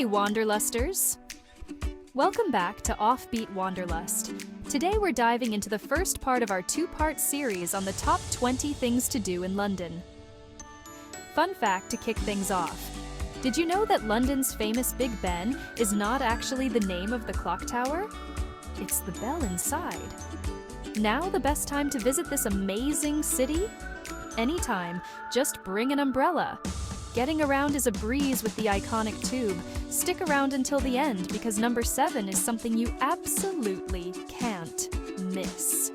Hey Wanderlusters! Welcome back to Offbeat Wanderlust. Today we're diving into the first part of our two-part series on the top 20 things to do in London. Fun fact to kick things off. Did you know that London's famous Big Ben is not actually the name of the clock tower? It's the bell inside. Now the best time to visit this amazing city? Anytime, just bring an umbrella. Getting around is a breeze with the iconic tube. Stick around until the end because number 7 is something you absolutely can't miss.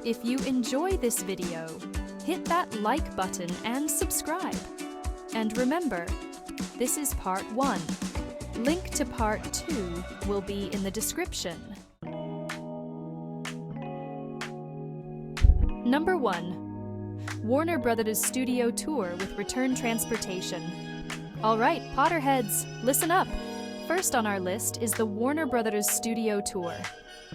If you enjoy this video, hit that like button and subscribe. And remember, this is part 1. Link to part 2 will be in the description. Number 1. Warner Brothers Studio Tour with return transportation. Alright, Potterheads, listen up! First on our list is the Warner Brothers Studio Tour.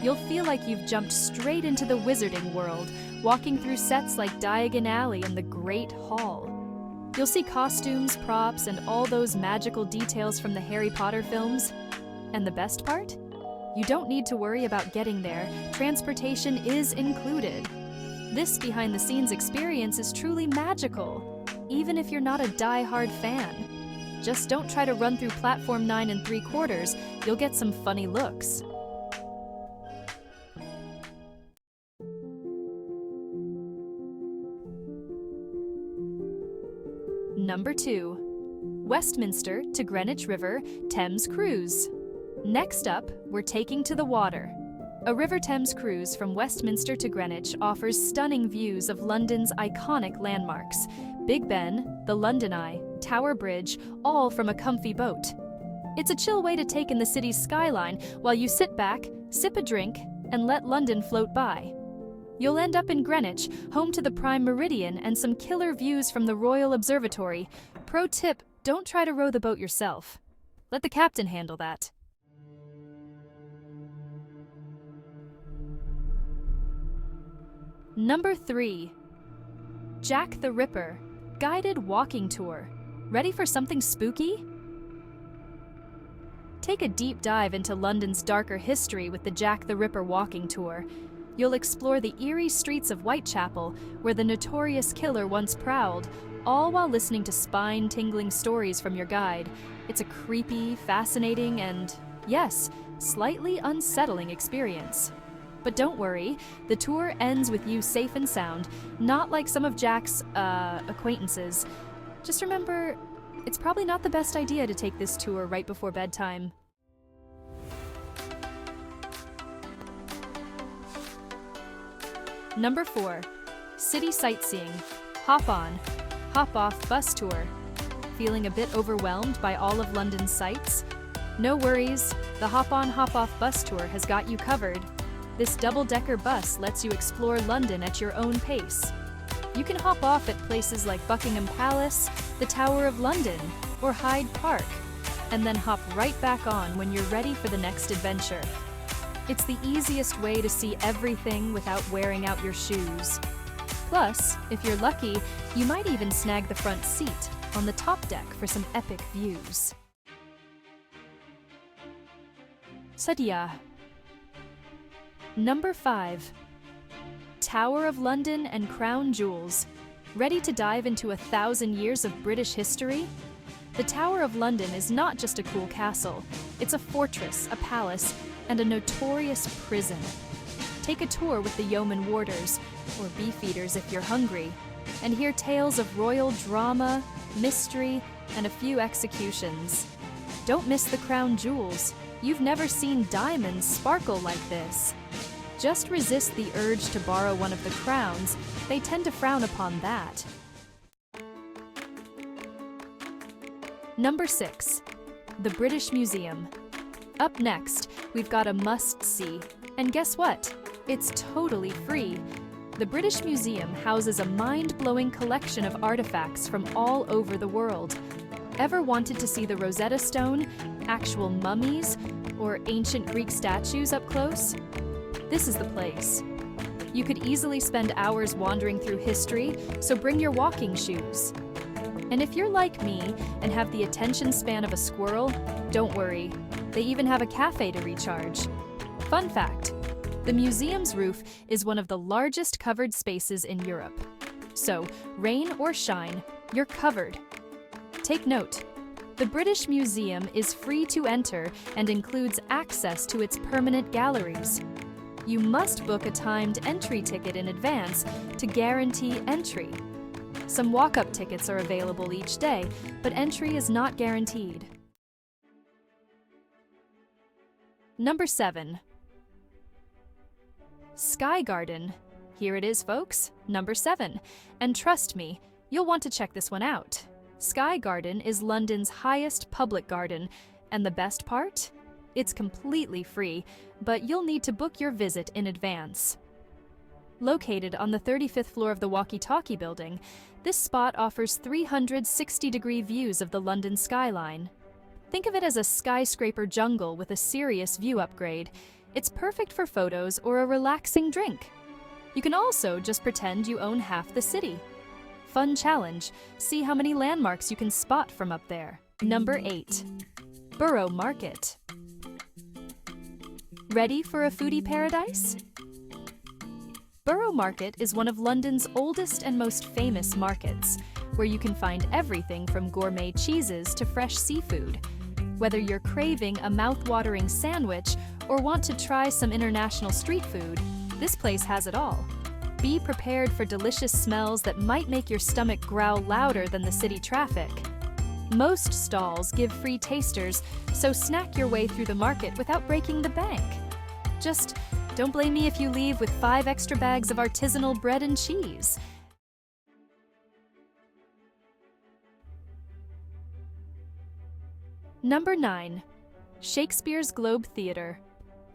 You'll feel like you've jumped straight into the wizarding world, walking through sets like Diagon Alley and the Great Hall. You'll see costumes, props, and all those magical details from the Harry Potter films. And the best part? You don't need to worry about getting there. Transportation is included. This behind-the-scenes experience is truly magical, even if you're not a die-hard fan. Just don't try to run through platform 9 3/4, you'll get some funny looks. Number 2. Westminster to Greenwich River Thames Cruise. Next up, we're taking to the water. A River Thames cruise from Westminster to Greenwich offers stunning views of London's iconic landmarks. Big Ben, the London Eye, Tower Bridge, all from a comfy boat. It's a chill way to take in the city's skyline while you sit back, sip a drink, and let London float by. You'll end up in Greenwich, home to the Prime Meridian and some killer views from the Royal Observatory. Pro tip, don't try to row the boat yourself. Let the captain handle that. Number 3. Jack the Ripper, guided walking tour. Ready for something spooky? Take a deep dive into London's darker history with the Jack the Ripper walking tour. You'll explore the eerie streets of Whitechapel, where the notorious killer once prowled, all while listening to spine-tingling stories from your guide. It's a creepy, fascinating, and, yes, slightly unsettling experience. But don't worry, the tour ends with you safe and sound, not like some of Jack's, acquaintances. Just remember, it's probably not the best idea to take this tour right before bedtime. Number 4. City sightseeing. Hop on, hop off bus tour. Feeling a bit overwhelmed by all of London's sights? No worries, the hop on, hop off bus tour has got you covered. This double-decker bus lets you explore London at your own pace. You can hop off at places like Buckingham Palace, the Tower of London, or Hyde Park, and then hop right back on when you're ready for the next adventure. It's the easiest way to see everything without wearing out your shoes. Plus, if you're lucky, you might even snag the front seat on the top deck for some epic views. Sadia. Number 5. Tower of London and Crown Jewels. Ready to dive into 1,000 years of British history? The Tower of London is not just a cool castle. It's a fortress, a palace, and a notorious prison. Take a tour with the yeoman warders, or beefeaters if you're hungry, and hear tales of royal drama, mystery, and a few executions. Don't miss the crown jewels. You've never seen diamonds sparkle like this. Just resist the urge to borrow one of the crowns. They tend to frown upon that. Number 6. The British Museum. Up next, we've got a must-see. And guess what? It's totally free. The British Museum houses a mind-blowing collection of artifacts from all over the world. Ever wanted to see the Rosetta Stone, actual mummies, or ancient Greek statues up close? This is the place. You could easily spend hours wandering through history, so bring your walking shoes. And if you're like me and have the attention span of a squirrel, don't worry. They even have a cafe to recharge. Fun fact, the museum's roof is one of the largest covered spaces in Europe. So, rain or shine, you're covered. Take note, the British Museum is free to enter and includes access to its permanent galleries. You must book a timed entry ticket in advance to guarantee entry. Some walk-up tickets are available each day, but entry is not guaranteed. Number 7. Sky Garden. Here it is, folks, number 7. And trust me, you'll want to check this one out. Sky Garden is London's highest public garden, and the best part? It's completely free, but you'll need to book your visit in advance. Located on the 35th floor of the Walkie-Talkie building, this spot offers 360-degree views of the London skyline. Think of it as a skyscraper jungle with a serious view upgrade. It's perfect for photos or a relaxing drink. You can also just pretend you own half the city. Fun challenge, see how many landmarks you can spot from up there. Number 8. Borough Market. Ready for a foodie paradise? Borough Market is one of London's oldest and most famous markets, where you can find everything from gourmet cheeses to fresh seafood. Whether you're craving a mouth-watering sandwich or want to try some international street food, this place has it all. Be prepared for delicious smells that might make your stomach growl louder than the city traffic. Most stalls give free tasters, so snack your way through the market without breaking the bank. Just don't blame me if you leave with 5 extra bags of artisanal bread and cheese. Number 9. Shakespeare's Globe Theatre.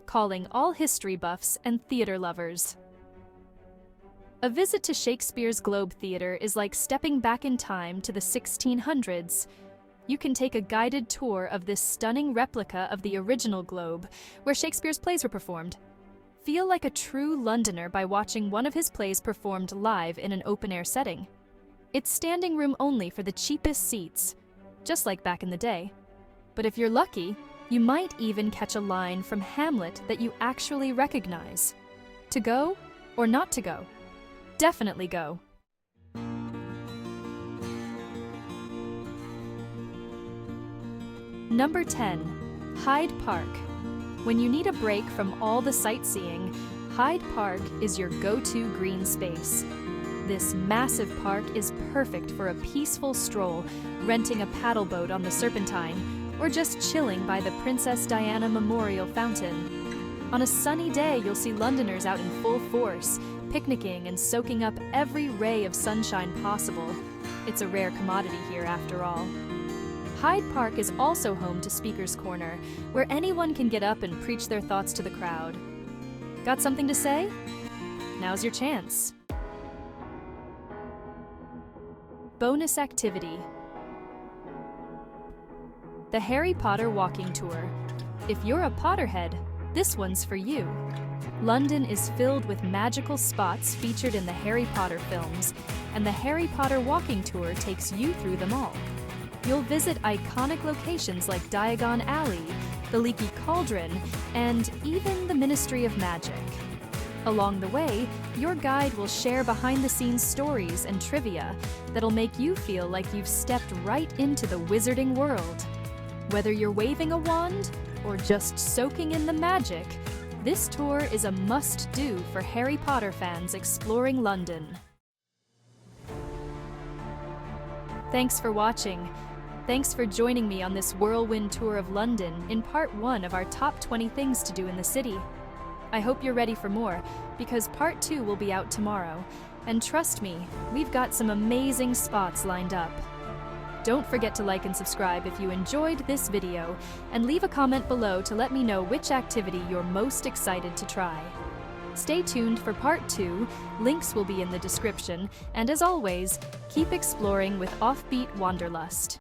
Calling all history buffs and theatre lovers. A visit to Shakespeare's Globe Theatre is like stepping back in time to the 1600s. You can take a guided tour of this stunning replica of the original Globe, where Shakespeare's plays were performed. Feel like a true Londoner by watching one of his plays performed live in an open-air setting. It's standing room only for the cheapest seats, just like back in the day. But if you're lucky, you might even catch a line from Hamlet that you actually recognize. To go or not to go? Definitely go. Number 10. Hyde Park. When you need a break from all the sightseeing, Hyde Park is your go-to green space. This massive park is perfect for a peaceful stroll, renting a paddle boat on the Serpentine, or just chilling by the Princess Diana Memorial Fountain. On a sunny day, you'll see Londoners out in full force, picnicking and soaking up every ray of sunshine possible. It's a rare commodity here, after all. Hyde Park is also home to Speaker's Corner, where anyone can get up and preach their thoughts to the crowd. Got something to say? Now's your chance. Bonus activity. The Harry Potter Walking Tour. If you're a Potterhead, this one's for you. London is filled with magical spots featured in the Harry Potter films, and the Harry Potter Walking Tour takes you through them all. You'll visit iconic locations like Diagon Alley, the Leaky Cauldron, and even the Ministry of Magic. Along the way, your guide will share behind-the-scenes stories and trivia that'll make you feel like you've stepped right into the wizarding world. Whether you're waving a wand or just soaking in the magic, this tour is a must-do for Harry Potter fans exploring London. Thanks for watching. Thanks for joining me on this whirlwind tour of London in part 1 of our top 20 things to do in the city. I hope you're ready for more, because part 2 will be out tomorrow. And trust me, we've got some amazing spots lined up. Don't forget to like and subscribe if you enjoyed this video, and leave a comment below to let me know which activity you're most excited to try. Stay tuned for part 2, links will be in the description, and as always, keep exploring with Offbeat Wanderlust.